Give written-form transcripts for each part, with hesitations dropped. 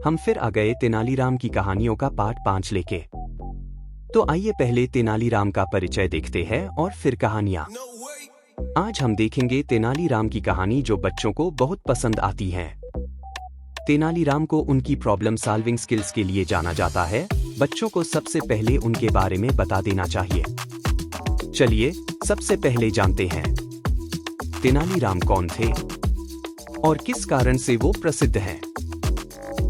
हम फिर आ गए तेनालीराम की कहानियों का पार्ट 5 लेके। तो आइए पहले तेनालीराम का परिचय देखते हैं और फिर कहानियां। आज हम देखेंगे तेनालीराम की कहानी जो बच्चों को बहुत पसंद आती है। तेनालीराम को उनकी प्रॉब्लम सॉल्विंग स्किल्स के लिए जाना जाता है। बच्चों को सबसे पहले उनके बारे में बता देना चाहिए। चलिए सबसे पहले जानते हैं तेनालीराम कौन थे और किस कारण से वो प्रसिद्ध हैं।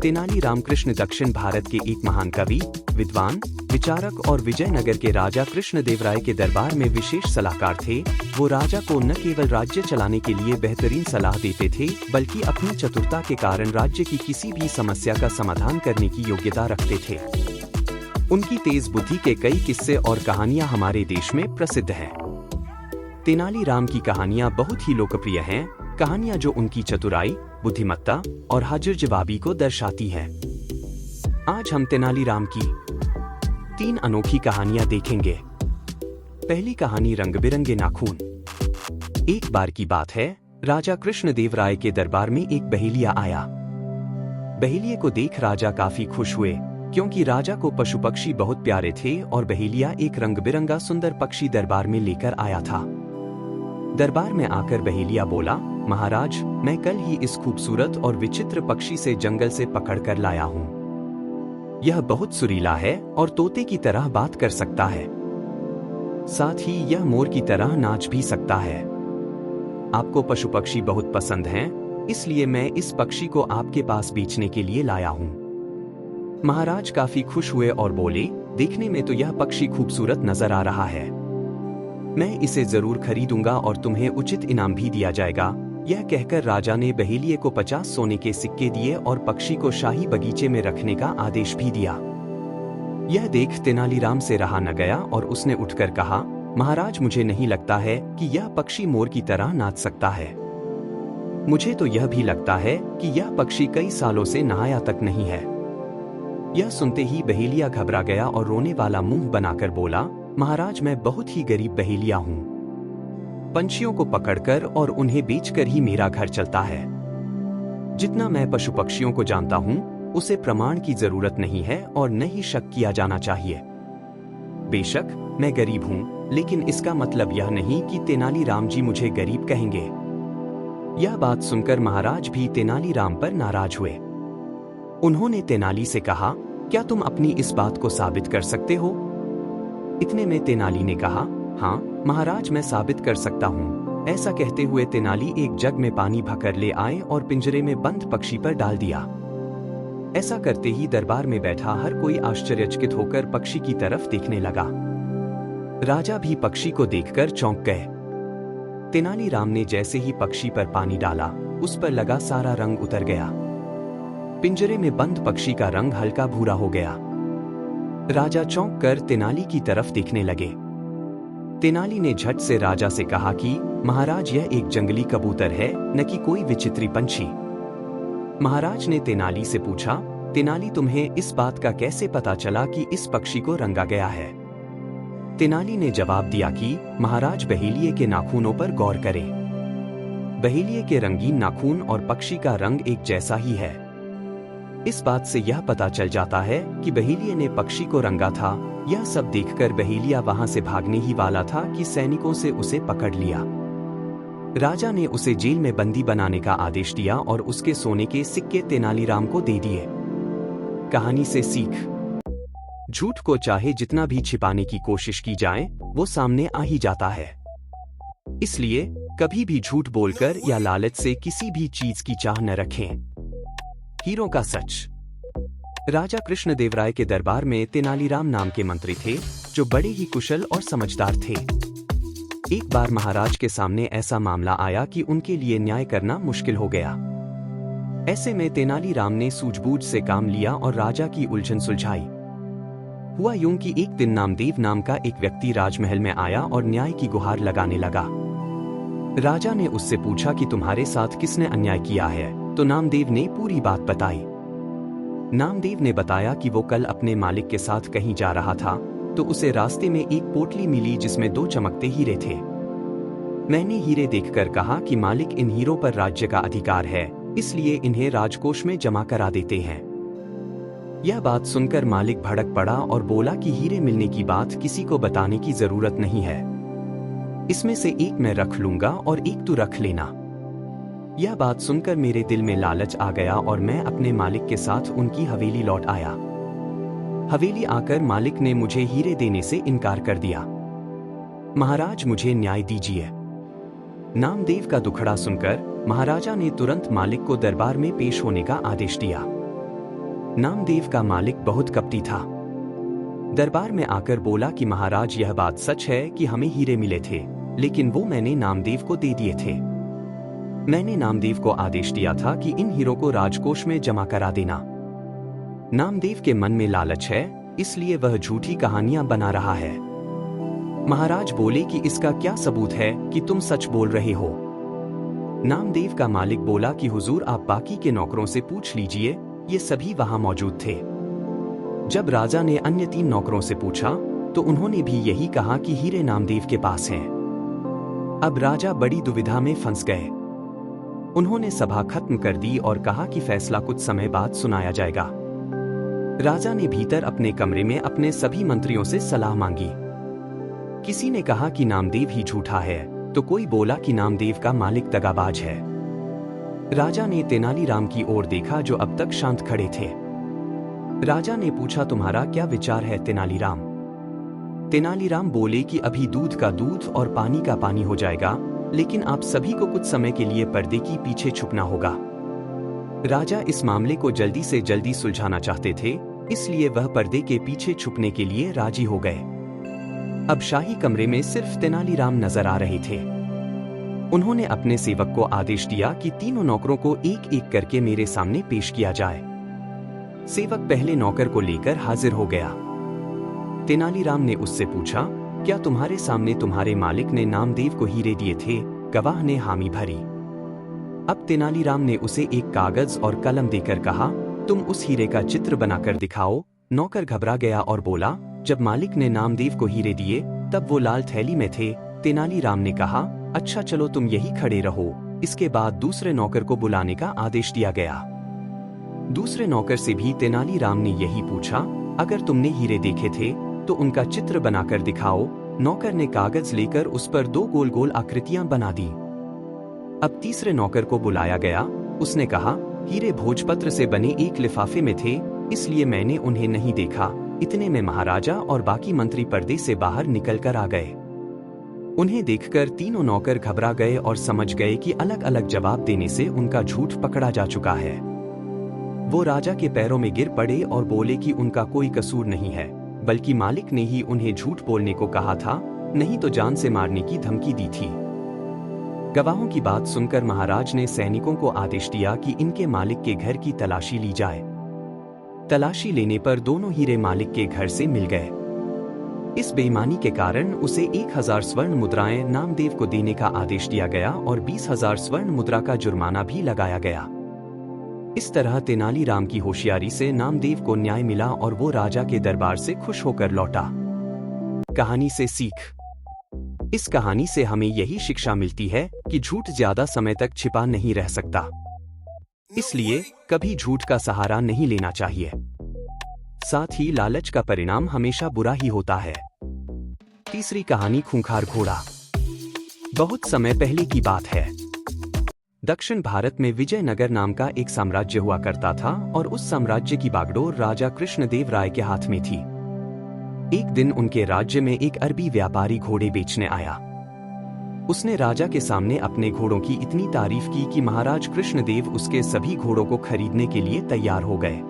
तेनालीराम कृष्ण दक्षिण भारत के एक महान कवि, विद्वान, विचारक और विजयनगर के राजा कृष्णदेवराय के दरबार में विशेष सलाहकार थे। वो राजा को न केवल राज्य चलाने के लिए बेहतरीन सलाह देते थे, बल्कि अपनी चतुरता के कारण राज्य की किसी भी समस्या का समाधान करने की योग्यता रखते थे। उनकी तेज बुद्धि के कई किस्से और कहानियां हमारे देश में प्रसिद्ध हैं। तेनालीराम की कहानियां बहुत ही लोकप्रिय हैं, कहानियां जो उनकी चतुराई, बुद्धिमत्ता और हाजिर जवाबी को दर्शाती हैं। आज हम तेनालीराम की 3 अनोखी कहानियां देखेंगे। पहली कहानी रंग बिरंगे नाखून। एक बार की बात है, राजा कृष्णदेवराय के दरबार में एक बहेलिया आया। बहेलिये को देख राजा काफी खुश हुए, क्योंकि राजा को पशु पक्षी बहुत प्यारे थे और बहेलिया एक रंग बिरंगा सुंदर पक्षी दरबार में लेकर आया था। दरबार में आकर बहेलिया बोला, महाराज, मैं कल ही इस खूबसूरत और विचित्र पक्षी से जंगल से पकड़ कर लाया हूँ। यह बहुत सुरीला है और तोते की तरह बात कर सकता है। साथ ही यह मोर की तरह नाच भी सकता है। आपको पशु पक्षी बहुत पसंद हैं, इसलिए मैं इस पक्षी को आपके पास बेचने के लिए लाया हूँ। महाराज काफी खुश हुए और बोले, देखने में तो यह पक्षी खूबसूरत नजर आ रहा है। मैं इसे जरूर खरीदूंगा और तुम्हें उचित इनाम भी दिया जाएगा। यह कहकर राजा ने बहेलिये को 50 सोने के सिक्के दिए और पक्षी को शाही बगीचे में रखने का आदेश भी दिया। यह देख तेनालीराम से रहा न गया और उसने उठकर कहा, महाराज, मुझे नहीं लगता है कि यह पक्षी मोर की तरह नाच सकता है। मुझे तो यह भी लगता है कि यह पक्षी कई सालों से नहाया तक नहीं है। यह सुनते ही बहेलिया घबरा गया और रोने वाला मुंह बनाकर बोला, महाराज, मैं बहुत ही गरीब बहेलिया हूँ। पंछियों को पकड़कर और उन्हें बेचकर ही मेरा घर चलता है। जितना मैं पशु पक्षियों को जानता हूँ, उसे प्रमाण की जरूरत नहीं है और न ही शक किया जाना चाहिए। बेशक मैं गरीब हूँ, लेकिन इसका मतलब यह नहीं कि तेनालीराम जी मुझे गरीब कहेंगे। यह बात सुनकर महाराज भी तेनालीराम पर नाराज हुए। उन्होंने तेनाली से कहा, क्या तुम अपनी इस बात को साबित कर सकते हो? इतने में तेनाली ने कहा, हाँ महाराज, मैं साबित कर सकता हूँ। ऐसा कहते हुए तेनाली एक जग में पानी भरकर ले आए और पिंजरे में बंद पक्षी पर डाल दिया। ऐसा करते ही दरबार में बैठा हर कोई आश्चर्यचकित होकर पक्षी की तरफ देखने लगा। राजा भी पक्षी को देखकर चौंक गए। तेनालीराम ने जैसे ही पक्षी पर पानी डाला, उस पर लगा सारा रंग उतर गया। पिंजरे में बंद पक्षी का रंग हल्का भूरा हो गया। राजा चौंक कर तेनाली की तरफ देखने लगे। तेनाली ने झट से राजा से कहा कि महाराज, यह एक जंगली कबूतर है, न कि कोई विचित्री पंछी। महाराज ने तेनाली से पूछा, तेनाली, तुम्हें इस बात का कैसे पता चला कि इस पक्षी को रंगा गया है? तेनाली ने जवाब दिया कि महाराज, बहेलिये के नाखूनों पर गौर करें। बहेलिये के रंगीन नाखून और पक्षी का रंग एक जैसा ही है। इस बात से यह पता चल जाता है कि बहेलिये ने पक्षी को रंगा था। यह सब देखकर बहेलिया वहां से भागने ही वाला था कि सैनिकों से उसे पकड़ लिया। राजा ने उसे जेल में बंदी बनाने का आदेश दिया और उसके सोने के सिक्के तेनालीराम को दे दिए। कहानी से सीख। झूठ को चाहे जितना भी छिपाने की कोशिश की जाए, वो सामने आ ही जाता है। इसलिए कभी भी झूठ बोलकर या लालच से किसी भी चीज की चाह न रखें। हीरो का सच। राजा कृष्णदेवराय के दरबार में तेनालीराम नाम के मंत्री थे, जो बड़े ही कुशल और समझदार थे। एक बार महाराज के सामने ऐसा मामला आया कि उनके लिए न्याय करना मुश्किल हो गया। ऐसे में तेनालीराम ने सूझबूझ से काम लिया और राजा की उलझन सुलझाई। हुआ यूं कि एक दिन नामदेव नाम का एक व्यक्ति राजमहल में आया और न्याय की गुहार लगाने लगा। राजा ने उससे पूछा कि तुम्हारे साथ किसने अन्याय किया है, तो नामदेव ने पूरी बात बताई। नामदेव ने बताया कि वो कल अपने मालिक के साथ कहीं जा रहा था, तो उसे रास्ते में एक पोटली मिली जिसमें 2 चमकते हीरे थे। मैंने हीरे देखकर कहा कि मालिक, इन हीरों पर राज्य का अधिकार है, इसलिए इन्हें राजकोष में जमा करा देते हैं। यह बात सुनकर मालिक भड़क पड़ा और बोला कि हीरे मिलने की बात किसी को बताने की जरूरत नहीं है। इसमें से एक मैं रख लूंगा और एक तू रख लेना। यह बात सुनकर मेरे दिल में लालच आ गया और मैं अपने मालिक के साथ उनकी हवेली लौट आया। हवेली आकर मालिक ने मुझे हीरे देने से इनकार कर दिया। महाराज मुझे न्याय दीजिए। नामदेव का दुखड़ा सुनकर महाराजा ने तुरंत मालिक को दरबार में पेश होने का आदेश दिया। नामदेव का मालिक बहुत कपटी था। दरबार में आकर बोला कि महाराज यह बात सच है कि हमें हीरे मिले थे, लेकिन वो मैंने नामदेव को दे दिए थे। मैंने नामदेव को आदेश दिया था कि इन हीरों को राजकोष में जमा करा देना। नामदेव के मन में लालच है, इसलिए वह झूठी कहानियां बना रहा है। महाराज बोले कि इसका क्या सबूत है कि तुम सच बोल रहे हो। नामदेव का मालिक बोला कि हुजूर आप बाकी के नौकरों से पूछ लीजिए, ये सभी वहां मौजूद थे। जब राजा ने अन्य 3 नौकरों से पूछा तो उन्होंने भी यही कहा कि हीरे नामदेव के पास हैं। अब राजा बड़ी दुविधा में फंस गए। उन्होंने सभा खत्म कर दी और कहा कि फैसला कुछ समय बाद सुनाया जाएगा। राजा ने भीतर अपने कमरे में अपने सभी मंत्रियों से सलाह मांगी। किसी ने कहा कि नामदेव ही झूठा है, तो कोई बोला कि नामदेव का मालिक दगाबाज है। राजा ने तेनालीराम की ओर देखा जो अब तक शांत खड़े थे। राजा ने पूछा तुम्हारा क्या विचार है तेनालीराम? तेनालीराम बोले कि अभी दूध का दूध और पानी का पानी हो जाएगा, लेकिन आप सभी को कुछ समय के लिए पर्दे की पीछे छुपना होगा। राजा इस मामले को जल्दी से जल्दी सुलझाना चाहते थे, इसलिए वह पर्दे के पीछे छुपने के लिए राजी हो गए। अब शाही कमरे में सिर्फ तेनालीराम नजर आ रहे थे। उन्होंने अपने सेवक को आदेश दिया कि तीनों नौकरों को एक एक करके मेरे सामने पेश किया जाए। सेवक पहले नौकर को लेकर हाजिर हो गया। तेनालीराम ने उससे पूछा, क्या तुम्हारे सामने तुम्हारे मालिक ने नामदेव को हीरे दिए थे? गवाह ने हामी भरी। अब तेनालीराम ने उसे एक कागज और कलम देकर कहा, तुम उस हीरे का चित्र बनाकर दिखाओ। नौकर घबरा गया और बोला, जब मालिक ने नामदेव को हीरे दिए तब वो लाल थैली में थे। तेनालीराम ने कहा, अच्छा चलो तुम यही खड़े रहो। इसके बाद दूसरे नौकर को बुलाने का आदेश दिया गया। दूसरे नौकर से भी तेनालीराम ने यही पूछा, अगर तुमने हीरे देखे थे तो उनका चित्र बनाकर दिखाओ। नौकर ने कागज लेकर उस पर 2 गोल गोल आकृतियां बना दी। अब तीसरे नौकर को बुलाया गया। उसने कहा, हीरे भोजपत्र से बने एक लिफाफे में थे, इसलिए मैंने उन्हें नहीं देखा। इतने में महाराजा और बाकी मंत्री पर्दे से बाहर निकल कर आ गए। उन्हें देखकर तीनों नौकर घबरा गए और समझ गए कि अलग अलग जवाब देने से उनका झूठ पकड़ा जा चुका है। वो राजा के पैरों में गिर पड़े और बोले कि उनका कोई कसूर नहीं है, बल्कि मालिक ने ही उन्हें झूठ बोलने को कहा था, नहीं तो जान से मारने की धमकी दी थी। गवाहों की बात सुनकर महाराज ने सैनिकों को आदेश दिया कि इनके मालिक के घर की तलाशी ली जाए। तलाशी लेने पर दोनों हीरे मालिक के घर से मिल गए। इस बेईमानी के कारण उसे 1000 स्वर्ण मुद्राएं नामदेव को देने का आदेश दिया गया और 20,000 स्वर्ण मुद्रा का जुर्माना भी लगाया गया। इस तरह तेनालीराम की होशियारी से नामदेव को न्याय मिला और वो राजा के दरबार से खुश होकर लौटा। कहानी से सीख। इस कहानी से हमें यही शिक्षा मिलती है कि झूठ ज्यादा समय तक छिपा नहीं रह सकता, इसलिए कभी झूठ का सहारा नहीं लेना चाहिए। साथ ही लालच का परिणाम हमेशा बुरा ही होता है। तीसरी कहानी खूंखार घोड़ा। बहुत समय पहले की बात है। दक्षिण भारत में विजयनगर नाम का एक साम्राज्य हुआ करता था और उस साम्राज्य की बागडोर राजा कृष्णदेव राय के हाथ में थी। एक दिन उनके राज्य में एक अरबी व्यापारी घोड़े बेचने आया। उसने राजा के सामने अपने घोड़ों की इतनी तारीफ की कि महाराज कृष्णदेव उसके सभी घोड़ों को खरीदने के लिए तैयार हो गए।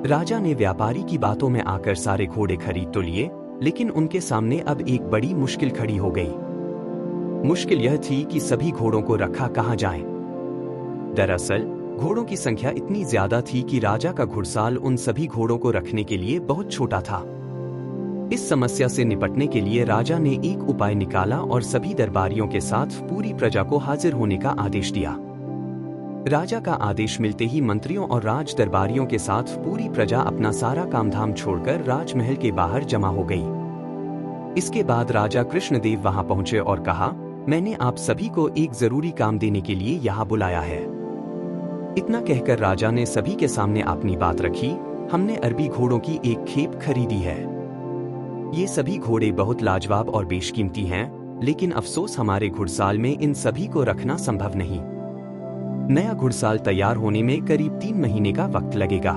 राजा ने व्यापारी की बातों में आकर सारे घोड़े खरीद तो लिए, लेकिन उनके सामने अब एक बड़ी मुश्किल खड़ी हो गई। मुश्किल यह थी कि सभी घोड़ों को रखा कहाँ जाए। दरअसल घोड़ों की संख्या इतनी ज्यादा थी कि राजा का घुड़साल उन सभी घोड़ों को रखने के लिए बहुत छोटा था। इस समस्या से निपटने के लिए राजा ने एक उपाय निकाला और सभी दरबारियों के साथ पूरी प्रजा को हाजिर होने का आदेश दिया। राजा का आदेश मिलते ही मंत्रियों और राज दरबारियों के साथ पूरी प्रजा अपना सारा कामधाम छोड़कर राजमहल के बाहर जमा हो गई। इसके बाद राजा कृष्णदेव वहां पहुंचे और कहा, मैंने आप सभी को एक जरूरी काम देने के लिए यहाँ बुलाया है। इतना कहकर राजा ने सभी के सामने अपनी बात रखी। हमने अरबी घोड़ों की एक खेप खरीदी है। ये सभी घोड़े बहुत लाजवाब और बेशकीमती हैं, लेकिन अफसोस हमारे घुड़साल में इन सभी को रखना संभव नहीं। नया घुड़साल तैयार होने में करीब 3 महीने का वक्त लगेगा।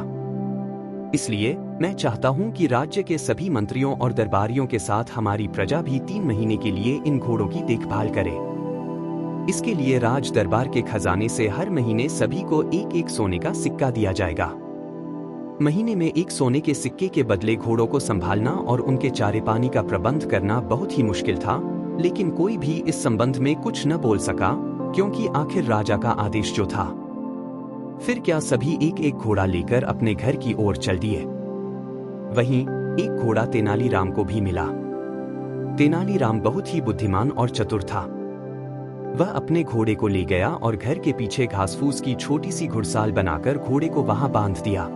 इसलिए मैं चाहता हूं कि राज्य के सभी मंत्रियों और दरबारियों के साथ हमारी प्रजा भी 3 महीने के लिए इन घोड़ों की देखभाल करे। इसके लिए राज दरबार के खजाने से हर महीने सभी को एक एक सोने का सिक्का दिया जाएगा। महीने में एक सोने के सिक्के के बदले घोड़ों को संभालना और उनके चारे पानी का प्रबंध करना बहुत ही मुश्किल था, लेकिन कोई भी इस संबंध में कुछ न बोल सका, क्योंकि आखिर राजा का आदेश जो था। फिर क्या सभी एक एक घोड़ा लेकर अपने घर की ओर चल दिए। वहीं एक घोड़ा तेनालीराम को भी मिला। तेनालीराम बहुत ही बुद्धिमान और चतुर था। वह अपने घोड़े को ले गया और घर के पीछे घासफूस की छोटी सी घुड़साल बनाकर घोड़े को वहां बांध दिया।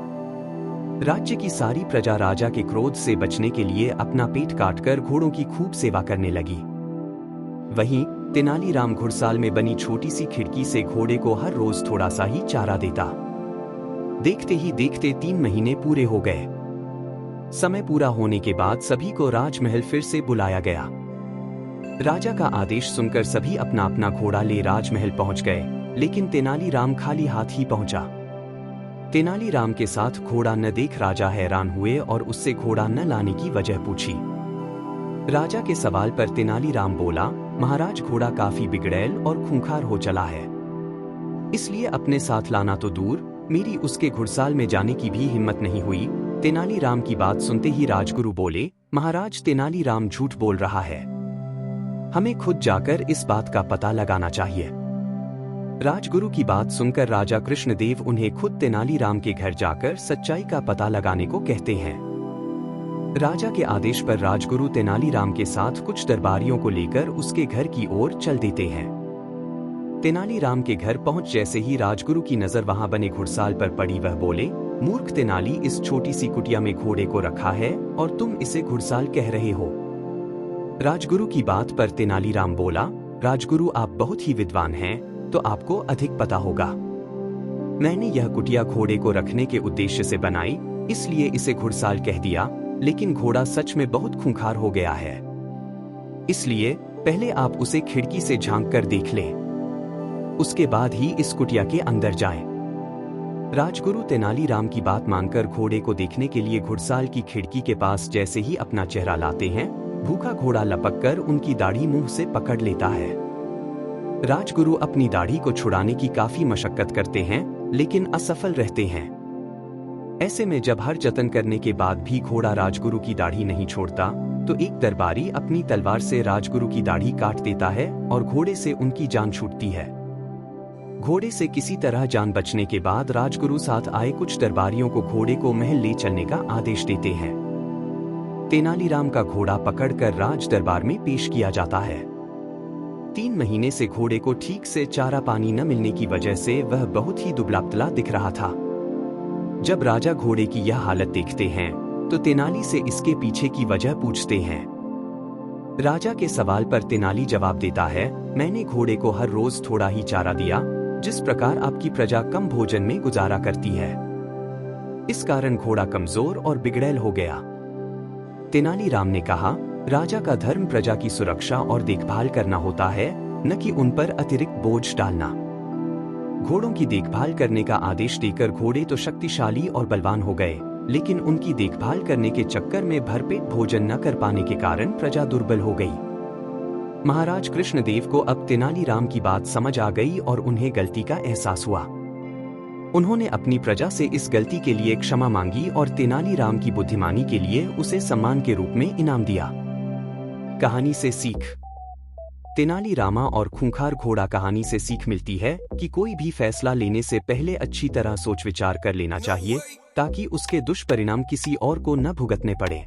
राज्य की सारी प्रजा राजा के क्रोध से बचने के लिए अपना पेट काटकर घोड़ों की खूब सेवा करने लगी। वहीं तेनालीराम घुड़साल में बनी छोटी सी खिड़की से घोड़े को हर रोज थोड़ा सा ही चारा देता। देखते ही देखते 3 महीने पूरे हो गए। समय पूरा होने के बाद सभी को राजमहल फिर से बुलाया गया। राजा का आदेश सुनकर सभी अपना अपना घोड़ा ले राजमहल पहुंच गए, लेकिन तेनालीराम खाली हाथ ही पहुंचा। तेनालीराम के साथ घोड़ा न देख राजा हैरान हुए और उससे घोड़ा न लाने की वजह पूछी। राजा के सवाल पर तेनालीराम बोला, महाराज घोड़ा काफी बिगड़ैल और खूंखार हो चला है, इसलिए अपने साथ लाना तो दूर, मेरी उसके घुड़साल में जाने की भी हिम्मत नहीं हुई। तेनालीराम की बात सुनते ही राजगुरु बोले, महाराज तेनालीराम झूठ बोल रहा है, हमें खुद जाकर इस बात का पता लगाना चाहिए। राजगुरु की बात सुनकर राजा कृष्णदेव उन्हें खुद तेनालीराम के घर जाकर सच्चाई का पता लगाने को कहते हैं। राजा के आदेश पर राजगुरु तेनालीराम के साथ कुछ दरबारियों को लेकर उसके घर की ओर चल देते हैं। तेनालीराम के घर पहुंच जैसे ही राजगुरु की नजर वहां बने घुड़साल पर पड़ी, वह बोले, मूर्ख तेनाली, इस छोटी सी कुटिया में घोड़े को रखा है और तुम इसे घुड़साल कह रहे हो। राजगुरु की बात पर तेनालीराम बोला, राजगुरु आप बहुत ही विद्वान हैं, तो आपको अधिक पता होगा। मैंने यह कुटिया घोड़े को रखने के उद्देश्य से बनाई, इसलिए इसे घुड़साल कह दिया, लेकिन घोड़ा सच में बहुत खूंखार हो गया है। इसलिए पहले आप उसे खिड़की से झांक कर देख लें, उसके बाद ही इस कुटिया के अंदर जाएं। राजगुरु तेनालीराम की बात मानकर घोड़े को देखने के लिए घुड़साल की खिड़की के पास जैसे ही अपना चेहरा लाते हैं, भूखा घोड़ा लपककर उनकी दाढ़ी मुंह से पकड़ लेता है। राजगुरु अपनी दाढ़ी को छुड़ाने की काफी मशक्कत करते हैं, लेकिन असफल रहते हैं। ऐसे में जब हर जतन करने के बाद भी घोड़ा राजगुरु की दाढ़ी नहीं छोड़ता, तो एक दरबारी अपनी तलवार से राजगुरु की दाढ़ी काट देता है और घोड़े से उनकी जान छूटती है। घोड़े से किसी तरह जान बचने के बाद राजगुरु साथ आए कुछ दरबारियों को घोड़े को महल ले चलने का आदेश देते हैं। तेनालीराम का घोड़ा पकड़कर राज दरबार में पेश किया जाता है। 3 महीने से घोड़े को ठीक से चारा पानी न मिलने की वजह से वह बहुत ही दुबला पतला दिख रहा था। जब राजा घोड़े की यह हालत देखते हैं, तो तेनाली से इसके पीछे की वजह पूछते हैं। राजा के सवाल पर तेनाली जवाब देता है, मैंने घोड़े को हर रोज थोड़ा ही चारा दिया, जिस प्रकार आपकी प्रजा कम भोजन में गुजारा करती है। इस कारण घोड़ा कमजोर और बिगड़ैल हो गया। तेनालीराम ने कहा, राजा का धर्म प्रजा की सुरक्षा और देखभाल करना होता है, न कि उन पर अतिरिक्त बोझ डालना। घोड़ों की देखभाल करने का आदेश देकर घोड़े तो शक्तिशाली और बलवान हो गए, लेकिन उनकी देखभाल करने के चक्कर में भरपेट भोजन न कर पाने के कारण प्रजा दुर्बल हो गई। महाराज कृष्णदेव को अब तेनालीराम की बात समझ आ गई और उन्हें गलती का एहसास हुआ। उन्होंने अपनी प्रजा से इस गलती के लिए क्षमा मांगी और तेनालीराम की बुद्धिमानी के लिए उसे सम्मान के रूप में इनाम दिया। कहानी से सीख। तेनालीरामा और खूंखार घोड़ा कहानी से सीख मिलती है कि कोई भी फैसला लेने से पहले अच्छी तरह सोच विचार कर लेना चाहिए, ताकि उसके दुष्परिणाम किसी और को न भुगतने पड़े।